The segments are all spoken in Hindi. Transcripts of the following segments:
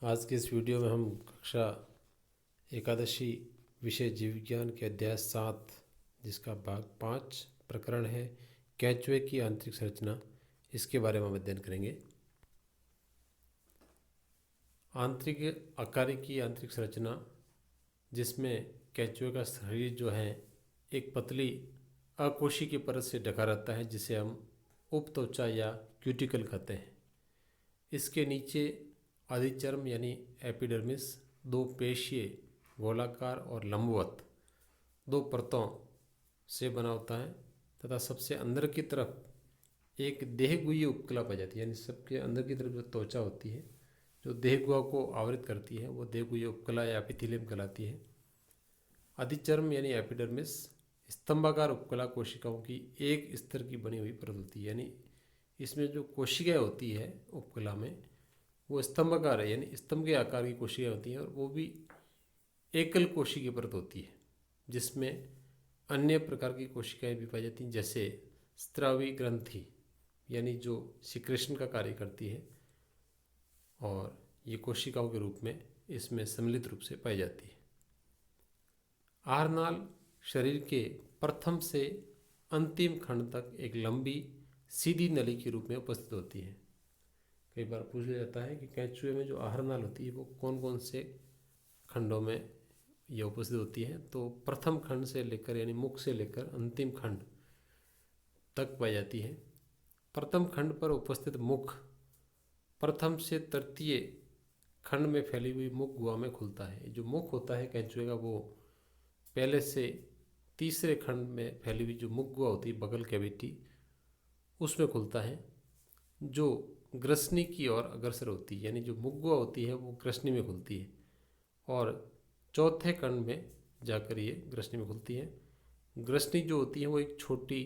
आज के इस वीडियो में हम कक्षा एकादशी विषय जीव विज्ञान के अध्याय 7 जिसका भाग 5 प्रकरण है केंचुए की आंतरिक संरचना, इसके बारे में अध्ययन करेंगे। आंतरिक आकारी की आंतरिक संरचना, जिसमें केंचुए का शरीर जो है एक पतली अकोशिकीय परत से ढका रहता है, जिसे हम उपत्वचा या क्यूटिकल कहते हैं। इसके नीचे आदिचर्म यानी एपिडर्मिस दो पेशीय गोलाकार और लंबवत दो परतों से बना होता है तथा सबसे अंदर की तरफ एक देहगुह्य उपकला पाई जाती है। यानी सबके अंदर की तरफ जो त्वचा होती है जो देहगुहा को आवृत करती है वो देहगुह्य उपकला या एपिथेलियम कहलाती है। आदिचर्म यानी एपिडर्मिस स्तंभाकार उपकला कोशिकाओं की एक स्तर की बनी हुई परत होती है। यानी इसमें जो कोशिकाएं होती है उपकला में वो स्तंभाकार है, यानी स्तंभ के आकार की कोशिकाएं होती हैं और वो भी एकल कोशिकीय परत होती है, जिसमें अन्य प्रकार की कोशिकाएं भी पाई जाती हैं, जैसे स्रावी ग्रंथि यानी जो सिक्रेशन का कार्य करती है, और ये कोशिकाओं के रूप में इसमें सम्मिलित रूप से पाई जाती है। आहारनाल शरीर के प्रथम से अंतिम खंड तक एक लंबी सीधी नली के रूप में उपस्थित होती है। कई बार पूछ लिया जाता है कि केंचुए में जो आहारनाल होती है वो कौन कौन से खंडों में यह उपस्थित होती है। तो प्रथम खंड से लेकर यानी मुख से लेकर अंतिम खंड तक पाई जाती है। प्रथम खंड पर उपस्थित मुख प्रथम से तृतीय खंड में फैली हुई मुख गुहा में खुलता है। जो मुख होता है केंचुए का वो पहले से तीसरे खंड में फैली हुई जो मुख गुहा होती है बगल कैविटी उसमें खुलता है, जो ग्रसनी की ओर अग्रसर होती है। यानी जो मुख गुहा होती है वो ग्रसनी में खुलती है और चौथे खंड में जाकर ये ग्रसनी में खुलती है। ग्रसनी जो होती है वो एक छोटी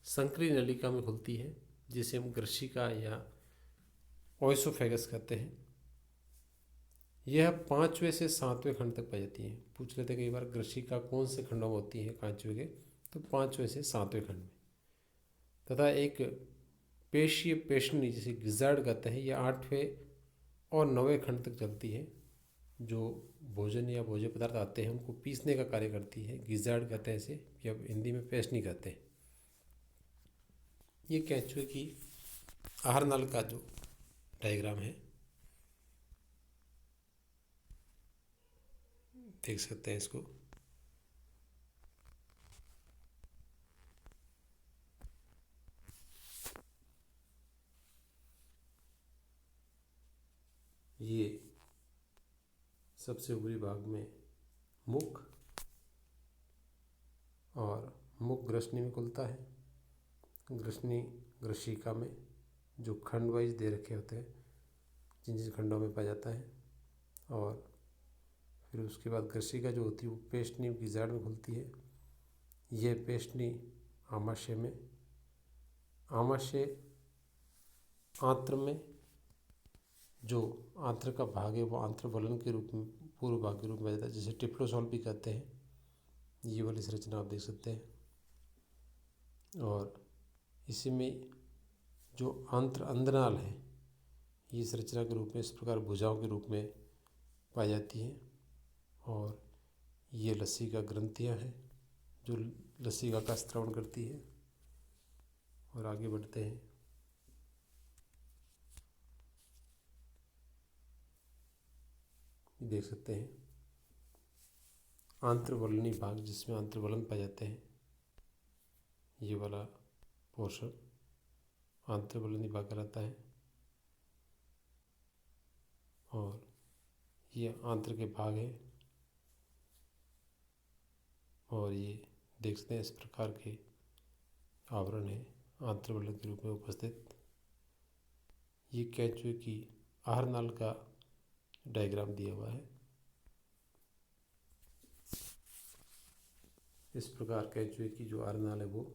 संकरी नलिका में खुलती है, जिसे हम ग्रशिका या ओएसोफेगस कहते हैं। यह 5वें से 7वें खंड तक पाई जाती है। पूछ लेते कई बार ग्रशिका कौन से खंडों में होती है केंचुए के, तो 5वें से 7वें खंड में। तथा एक पेशीय पेशनी जिसे गिजार्ड कहते हैं, यह 8वें और 9वें खंड तक चलती है। जो भोजन या भोज्य पदार्थ आते हैं उनको पीसने का कार्य करती है, गिजार्ड कहते हैं इसे, या हिंदी में पेशनी कहते हैं। ये केंचुए की आहार नल का जो डायग्राम है देख सकते हैं इसको। ये सबसे ऊपरी भाग में मुख और मुख ग्रसनी में खुलता है। ग्रसनी ग्रशिका में जो खंड वाइज दे रखे होते हैं जिन जिन खंडों में पाया जाता है, और फिर उसके बाद ग्रशिका जो होती है वो पेशनी गिजार्ड में खुलती है। यह पेशनी आमाशय में, आमाशय आंत्र में जो आंत्र का भाग है वो आंत्रवलन के रूप में पूर्व भाग के रूप में जाता है, जिसे टिप्लोसॉल भी कहते हैं। ये वाली संरचना आप देख सकते हैं। और इसी में जो आंत्र अंदनाल है ये संरचना के रूप में इस प्रकार भुजाओं के रूप में पाई जाती है। और ये लसिका ग्रंथियाँ हैं जो लसिका का स्त्रावन करती है। और आगे बढ़ते हैं। देख सकते हैं आंत्रवलनी भाग जिसमें आंत्रवलन पाए जाते हैं। ये वाला पोर्शन आंत्रवलनी भाग कहलाता है। और ये आंत्र के भाग है। और ये देख सकते हैं इस प्रकार के आवरण है आंत्रवलन के रूप में उपस्थित। ये केंचुए की आहार नाल का डायग्राम दिया हुआ है। इस प्रकार केंचुए की जो आहार नाल है वो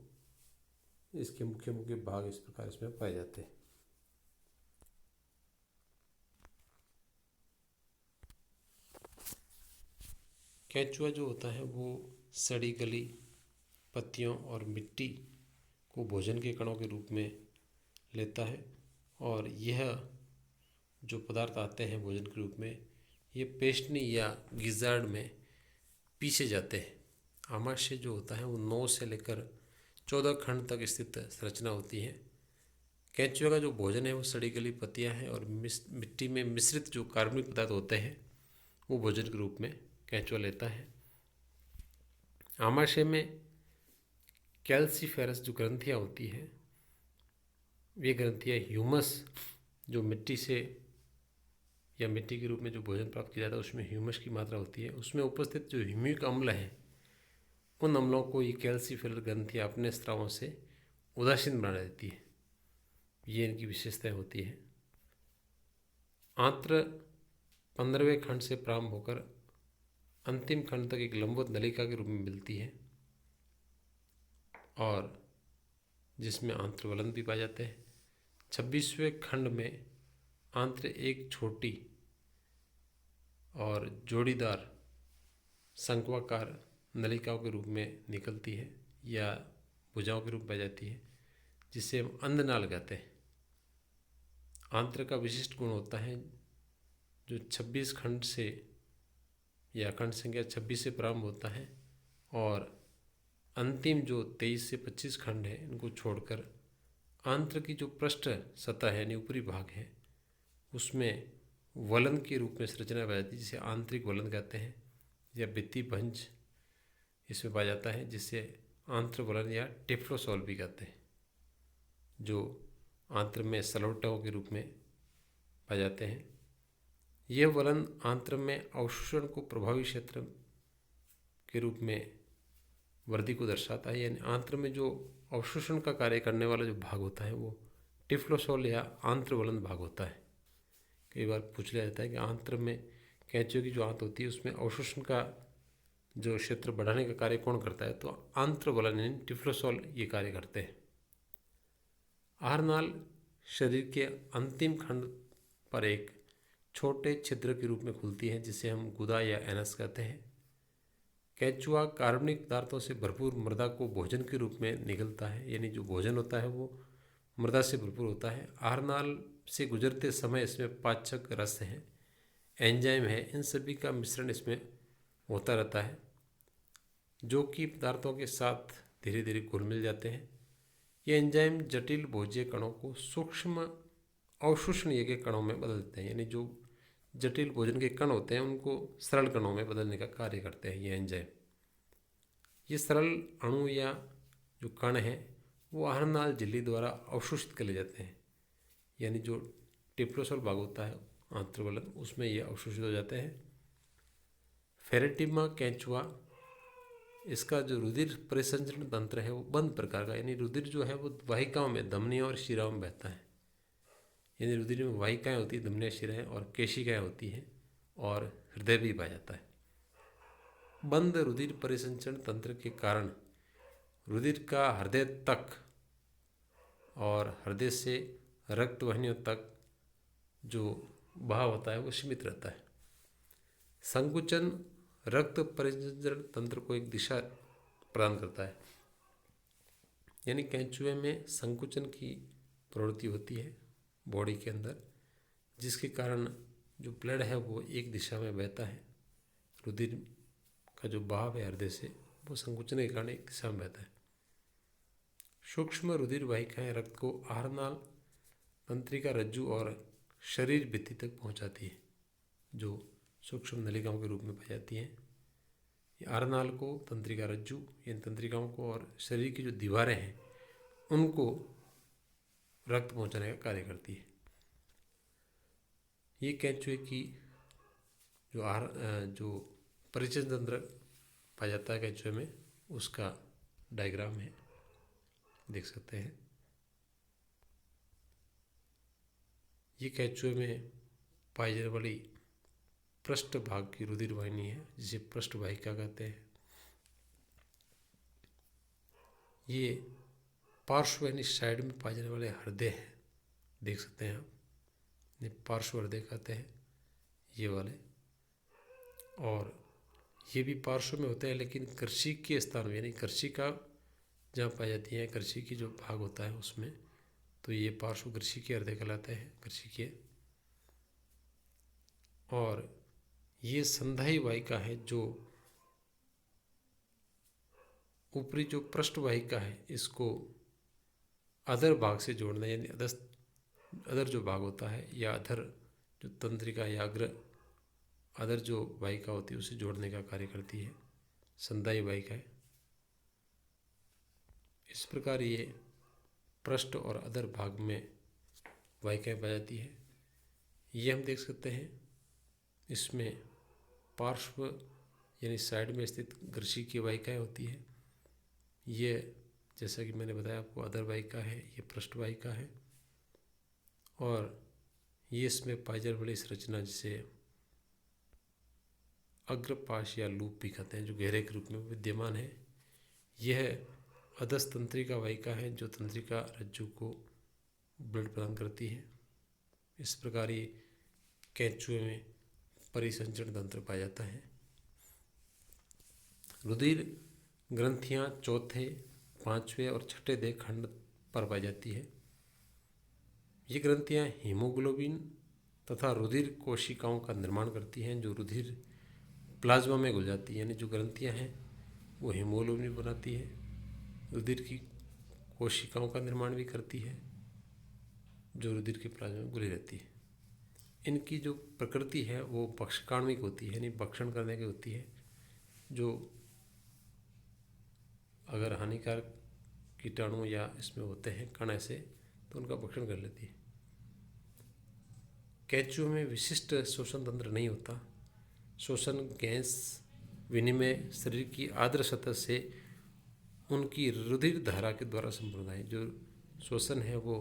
इसके मुख्य मुख्य भाग इस प्रकार इसमें पाए जाते हैं। केंचुआ जो होता है वो सड़ी गली पत्तियों और मिट्टी को भोजन के कणों के रूप में लेता है, और यह जो पदार्थ आते हैं भोजन के रूप में, ये पेस्टनी या गिजार्ड में पीसे जाते हैं। आमाशय जो होता है वो 9 से लेकर 14 खंड तक स्थित संरचना होती है। केंचुए का जो भोजन है वो सड़ी गली पत्तियां हैं और मिट्टी में मिश्रित जो कार्बनिक पदार्थ होते हैं वो भोजन के रूप में केंचुआ लेता है। आमाशय में कैल्सीफेरस जो ग्रंथियाँ होती हैं, वे ग्रंथियाँ ह्यूमस जो मिट्टी से या मिट्टी के रूप में जो भोजन प्राप्त किया जाता है उसमें ह्यूमस की मात्रा होती है, उसमें उपस्थित जो ह्यूमिक अम्ल है उन अम्लों को ये कैल्सीफेरस ग्रंथियाँ अपने स्रावों से उदासीन बना देती है। ये इनकी विशेषताएं होती है। आंत्र 15वें खंड से प्रारंभ होकर अंतिम खंड तक एक लंबवत नलिका के रूप में मिलती है और जिसमें आंत्रवलन भी पाए जाते हैं। 26वें खंड में आंत्र एक छोटी और जोड़ीदार शंक्वाकार नलिकाओं के रूप में निकलती है या भुजाओं के रूप में पाई जाती है, जिसे हम अंधनाल कहते हैं। आंत्र का विशिष्ट गुण होता है जो 26 खंड से या खंड संख्या 26 से प्रारंभ होता है और अंतिम जो 23 से 25 खंड है इनको छोड़कर आंत्र की जो पृष्ठ सतह है यानी ऊपरी भाग है उसमें वलन के रूप में संरचना पाई जाती है, जिसे आंतरिक वलन कहते हैं या भित्ति भंज इसमें पाया जाता है, जिसे आंत्र वलन या टिफ्लोसोल भी कहते हैं, जो आंत्र में सलवटों के रूप में पाए जाते हैं। यह वलन आंत्र में अवशोषण को प्रभावी क्षेत्र के रूप में वृद्धि को दर्शाता है, यानी आंत्र में जो अवशोषण का कार्य करने वाला जो भाग होता है वो टिफ्लोसोल या आंत्र वलन भाग होता है। कई बार पूछ लिया जाता है कि आंत्र में कैंचुए की जो आंत होती है उसमें अवशोषण का जो क्षेत्र बढ़ाने का कार्य कौन करता है, तो आंत्र वलन यानी टिफ्लोसोल ये कार्य करते हैं। आहारनाल शरीर के अंतिम खंड पर एक छोटे छिद्र के रूप में खुलती है, जिसे हम गुदा या एनस कहते हैं। केंचुआ कार्बनिक पदार्थों से भरपूर मृदा को भोजन के रूप में निगलता है, यानी जो भोजन होता है वो मृदा से भरपूर होता है। आहारनाल से गुजरते समय इसमें पाचक रस है, एंजाइम है, इन सभी का मिश्रण इसमें होता रहता है, जो कि पदार्थों के साथ धीरे धीरे घुल मिल जाते हैं। ये एंजाइम जटिल भोज्य कणों को सूक्ष्म अवशोषणीय के कणों में बदल देते हैं, यानी जो जटिल भोजन के कण होते हैं उनको सरल कणों में बदलने का कार्य करते हैं ये एंजाइम। ये सरल अणु या जो कण हैं वो आहारनाल झिल्ली द्वारा अवशोषित कर ले जाते हैं, यानी जो टिफ्लोसोल भाग होता है आंत्रवलन उसमें ये अवशोषित हो जाते हैं। फेरेटिमा केंचुआ, इसका जो रुधिर परिसंचरण तंत्र है वो बंद प्रकार का, यानी रुधिर जो है वो वाहिकाओं में धमनियों और शिराओं में बहता है, यानी रुधिर में वाहिकाएँ होती है, धमनियाँ शिराएँ और केशिकाएँ होती हैं और हृदय भी पाया जाता है। बंद रुधिर परिसंचरण तंत्र के कारण रुधिर का हृदय तक और हृदय से रक्त वाहिनियों तक जो बहाव होता है वो सीमित रहता है। संकुचन रक्त परिसंचरण तंत्र को एक दिशा प्रदान करता है, यानी केंचुए में संकुचन की प्रवृत्ति होती है बॉडी के अंदर, जिसके कारण जो ब्लड है वो एक दिशा में बहता है। रुधिर का जो बहाव है हृदय से वो संकुचन के कारण एक दिशा में बहता है। सूक्ष्म रुधिर वाहिकाएं रक्त को आहारनाल, तंत्रिका रज्जु और शरीर भित्ति तक पहुंचाती है, जो सूक्ष्म नलिकाओं के रूप में पाई जाती हैं। ये आहारनाल को, तंत्रिका रज्जु इन तंत्रिकाओं को और शरीर की जो दीवारें हैं उनको रक्त पहुंचाने का कार्य करती है। ये केंचुए की जो परिचय तंत्र पाया जाता है केंचुए में उसका डायग्राम है, देख सकते हैं। ये केंचुए में पाई जाने वाली पृष्ठ भाग की रुधिर वाहिनी है, जिसे पृष्ठ वाहिका कहते हैं। ये पार्श्व यानी साइड में पाए जाने वाले हृदय हैं, देख सकते हैं आप, पार्श्व हृदय कहते हैं ये वाले। और ये भी पार्श्व में होते हैं, लेकिन कृषि के स्थान में, यानी कृषि का जहाँ पाई जाती है, कृषि की जो भाग होता है उसमें, तो ये पार्श्व कृषि के हृदय कहलाते हैं, कृषि के। और ये संधाई वाहिका है जो ऊपरी जो पृष्ठ वाहिका है इसको अधर भाग से जोड़ना, यानी अधर जो भाग होता है या अधर जो तंत्रिका या अधर जो वाहिका होती है उसे जोड़ने का कार्य करती है संधाई वाहिका है। इस प्रकार ये पृष्ठ और अधर भाग में वाहिकाएं पाई जाती है। ये हम देख सकते हैं इसमें पार्श्व यानी साइड में स्थित ग्रशी की वाहिकाएं होती है। ये जैसा कि मैंने बताया आपको अधर वाहिका है, ये पृष्ठ वाहिका है और ये इसमें पाई जाने वाली संरचना जिसे अग्रपाश या लूप भी कहते हैं जो गहरे के रूप में विद्यमान है। यह अधस तंत्रिका वाहिका है जो तंत्रिका रज्जु को ब्लड प्रदान करती है। इस प्रकार ये कैंचुए में परिसंचरण तंत्र पाया जाता है। रुधिर ग्रंथियां चौथे, पांचवें और छठे देह खंड पर पाई जाती है। ये ग्रंथियां हीमोग्लोबिन तथा रुधिर कोशिकाओं का निर्माण करती हैं जो रुधिर प्लाज्मा में घुल जाती है। यानी जो ग्रंथियां हैं वो हीमोग्लोबिन बनाती है, रुधिर की कोशिकाओं का निर्माण भी करती है जो रुधिर के प्लाज्मा में घुली रहती है। इनकी जो प्रकृति है वो भक्षकाण्विक होती है, यानी भक्षण करने की होती है। जो अगर हानिकारक कीटाणु या इसमें होते हैं कण ऐसे तो उनका भक्षण कर लेती है। कैंचुओं में विशिष्ट श्वसन तंत्र नहीं होता। श्वसन गैस विनिमय शरीर की आर्द्र सतह से उनकी रुधिर धारा के द्वारा संपूर्ण है। जो श्वसन है वो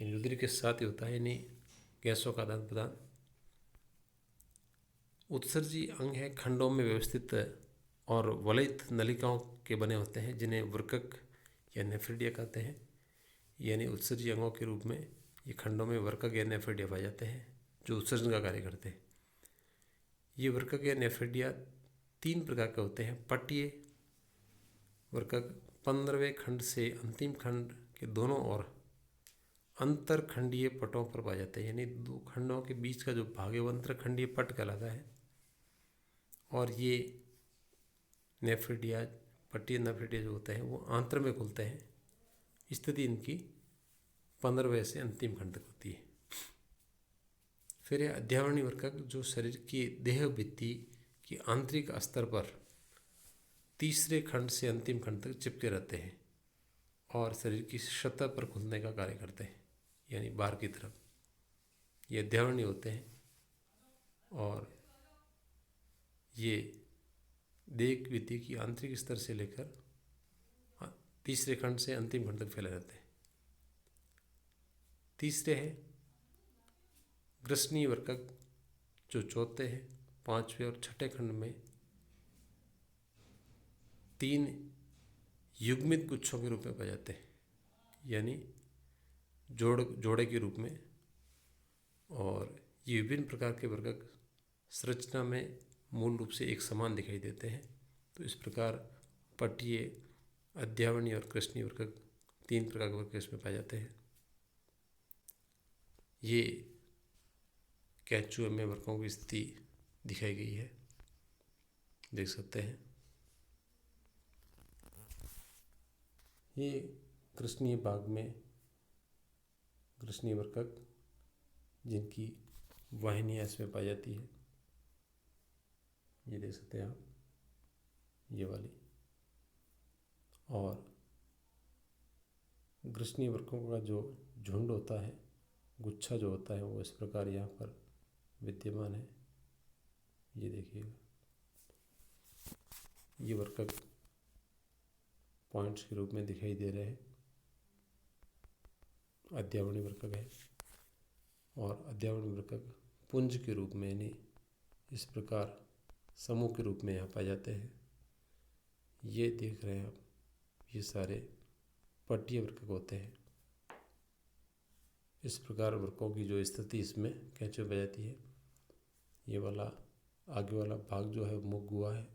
रुधिर के साथ ही होता है, यानी गैसों का आदान प्रदान। उत्सर्जी अंग है खंडों में व्यवस्थित और वलयित नलिकाओं के बने होते हैं जिन्हें वृक्क या नेफ्रिडिया कहते हैं। यानी उत्सर्जी अंगों के रूप में ये खंडों में वृक्क या नेफ्रिडिया पाए जाते हैं जो उत्सर्जन का कार्य करते हैं। ये वृक्क या नेफ्रिडिया 3 प्रकार के होते हैं। पट्टीय वृक्क 15वें खंड से अंतिम खंड के दोनों ओर अंतरखंडीय पटों पर पाए जाते हैं। यानी 2 खंडों के बीच का जो भाग है वो अंतरखंडीय पट कहलाता है। और ये नेफ्रिडिया, पट्टीय नेफ्रिडिया जो होते हैं वो आंत्र में खुलते हैं। स्थिति इनकी 15वें से अंतिम खंड तक होती है। फिर यह अध्यावरणीय वृक्क जो शरीर की देह भित्ति की आंतरिक स्तर पर 3रे खंड से अंतिम खंड तक चिपके रहते हैं और शरीर की सतह पर खुलने का कार्य करते हैं, यानी बाहर की तरफ। ये अध्यावरणीय होते हैं और ये देह भित्ति की आंतरिक स्तर से लेकर 3रे खंड से अंतिम खंड तक फैले रहते हैं। तीसरे है ग्रसनीय वृक्क जो चौथे हैं, 5वें और 6ठे खंड में 3 युग्मित गुच्छों के रूप में पाए जाते हैं, यानी जोड़े के रूप में। और ये विभिन्न प्रकार के वृक्क संरचना में मूल रूप से एक समान दिखाई देते हैं। तो इस प्रकार पट्टीय, अध्यावरणीय और कृष्णीय वृक्क 3 प्रकार के वृक्क इसमें पाए जाते हैं। ये कैंचुए में वृक्कों की स्थिति दिखाई गई है, देख सकते हैं। ये कृष्णीय भाग में कृष्णीय वृक्क जिनकी वाहिनियाँ इसमें पाई जाती है, ये देख सकते हैं आप, ये वाली। और कृष्णीय वृक्कों का जो झुंड होता है, गुच्छा जो होता है वो इस प्रकार यहाँ पर विद्यमान है। ये देखिएगा, ये वृक्क पॉइंट्स के रूप में दिखाई दे रहे हैं। अध्यावरणीय वृक्क है और अध्यावरणीय वृक्क पुंज के रूप में, यानी इस प्रकार समूह के रूप में यहाँ पाए जाते हैं। ये देख रहे हैं आप, ये सारे पट्टीय वृक्क होते हैं। इस प्रकार वृक्कों की जो स्थिति इसमें कैंचुए में पाई जाती है। ये वाला आगे वाला भाग जो है मुख गुहा है,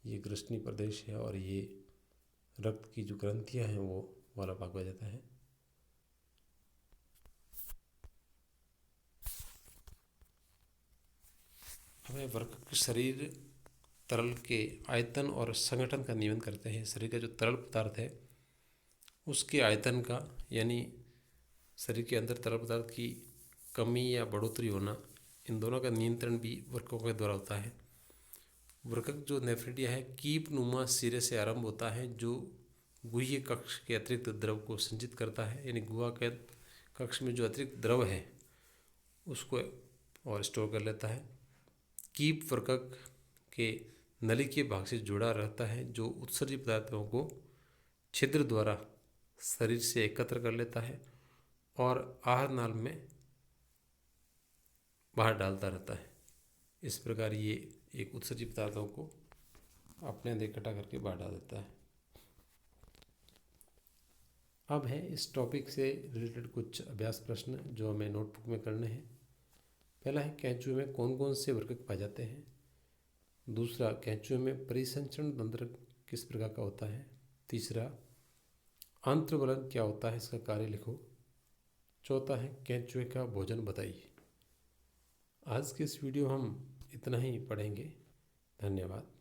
ये ग्रसनी प्रदेश है और ये रक्त की जो ग्रंथियाँ हैं वो वाला भाग पाया जाता है। हमें वर्कक शरीर तरल के आयतन और संगठन का नियमन करते हैं। शरीर का जो तरल पदार्थ है उसके आयतन का, यानी शरीर के अंदर तरल पदार्थ की कमी या बढ़ोतरी होना, इन दोनों का नियंत्रण भी वर्ककों के द्वारा होता है। वर्कक जो नेफ्रेटिया है कीप नुमा सिरे से आरंभ होता है, जो गुह्य कक्ष के अतिरिक्त द्रव को संचित करता है, यानी गुहा के कक्ष में जो अतिरिक्त द्रव है उसको और स्टोर कर लेता है। कीप वर्कक के नली के भाग से जुड़ा रहता है, जो उत्सर्जित पदार्थों को छिद्र द्वारा शरीर से एकत्र कर लेता है और आहार नाल में बाहर डालता रहता है। इस प्रकार ये एक उत्सर्जित पदार्थों को अपने अंदर इकट्ठा करके बाहर डाल देता है। अब है इस टॉपिक से रिलेटेड कुछ अभ्यास प्रश्न जो हमें नोटबुक में करने हैं। पहला है, कैंचुए में कौन कौन से वर्कक पाए जाते हैं। दूसरा, कैंचुए में परिसंचरण तंत्र किस प्रकार का होता है। तीसरा, अंतर्वलन क्या होता है, इसका कार्य लिखो। चौथा है, कैंचुए का भोजन बताइए। आज के इस वीडियो हम इतना ही पढ़ेंगे। धन्यवाद।